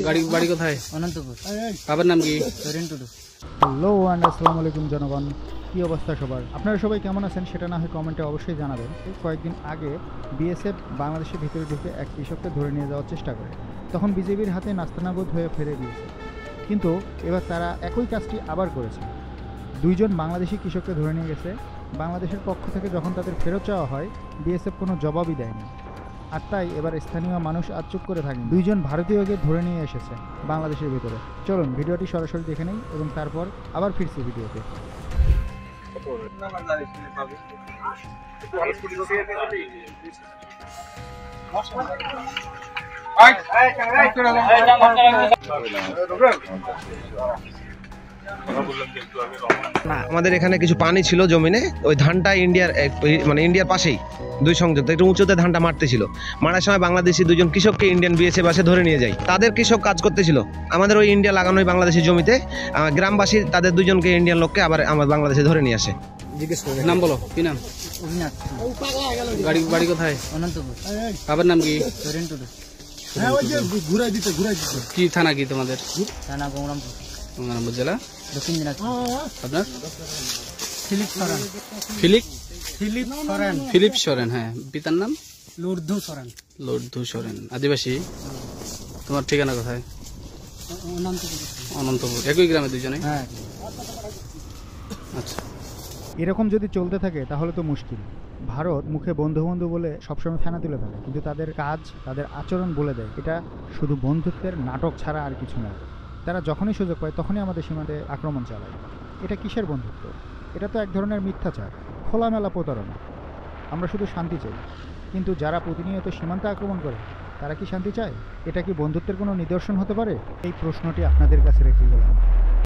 বাড়ি কোথায়? অনন্তপুর। বাবার নাম কি? হ্যালো অ্যান্ড আসসালামু আলাইকুম জনগণ, কী অবস্থা সবার? আপনারা সবাই কেমন আছেন সেটা না হয় কমেন্টে অবশ্যই জানাবেন। কয়েকদিন আগে বিএসএফ বাংলাদেশের ভিতরে ঢুকে এক কৃষককে ধরে নিয়ে যাওয়ার চেষ্টা করে, তখন বিজেপির হাতে নাস্তানাবুদ হয়ে ফিরে গিয়েছে। কিন্তু এবার তারা একই কাজটি আবার করেছে। দুইজন বাংলাদেশি কৃষককে ধরে নিয়ে গেছে। বাংলাদেশের পক্ষ থেকে যখন তাদের ফেরত চাওয়া হয়, বিএসএফ কোনো জবাবই দেয়নি। আর তাই এবার স্থানীয় মানুষ আর চুপ করে থাকেন। দুইজন ভারতীয়কে ধরে নিয়ে এসেছে বাংলাদেশের ভিতরে। চলুন ভিডিওটি সরাসরি দেখে নেই এবং তারপর আবার ফিরছি ভিডিওতে। আমাদের এখানে কিছু পানি ছিল জমিনে, ওই ধানটা ইন্ডিয়ার পাশেই দুই সংযুক্ত একটু উঁচুতে ধানটা মারতেছিল। মারার সময় বাংলাদেশি দুজন কৃষককে ইন্ডিয়ান বিএসএফ বাসে ধরে নিয়ে যায়। তাদের কৃষক কাজ করতেছিল আমাদের ওই ইন্ডিয়া লাগানো বাংলাদেশি জমিতে। গ্রামবাসী তাদের দুজনকে ইন্ডিয়ান লোককে আবার আমার বাংলাদেশে ধরে নিয়ে আসে। নাম বলো, কি নাম? অভিনাথ। বাড়ি কোথায়? অনন্তপুর। বাবার নাম কি? কি থানা কি তোমাদের? থানা গঙ্গরামপুর, গঙ্গারামপুর জেলা, দক্ষিণ দিনাজপুর। আপনার? ফিলিপ সরেন। ফিলিপ সরেন। হ্যাঁ, পিতার নাম? লুর্ধু সরেন। আদিবাসী। তোমার ঠিকানা কোথায়? অনন্তপুর। একই গ্রামে দুইজনে? হ্যাঁ। আচ্ছা, এরকম যদি চলতে থাকে তাহলে তো মুশকিল। ভারত মুখে বন্ধু বন্ধু বলে সবসময় ফেনা তুলে ফেলে, কিন্তু তাদের কাজ, তাদের আচরণ বলে দেয় এটা শুধু বন্ধুত্বের নাটক ছাড়া আর কিছু নয়। তারা যখনই সুযোগ পায় তখনই আমাদের সীমান্তে আক্রমণ চালায়। এটা কিসের বন্ধুত্ব? এটা তো এক ধরনের মিথ্যাচার, খোলামেলা প্রতারণা। আমরা শুধু শান্তি চাই, কিন্তু যারা প্রতিনিয়ত সীমান্তে আক্রমণ করে তারা কি শান্তি চায়? এটা কি বন্ধুত্বের কোনো নিদর্শন হতে পারে? এই প্রশ্নটি আপনাদের কাছে রেখে গেলাম।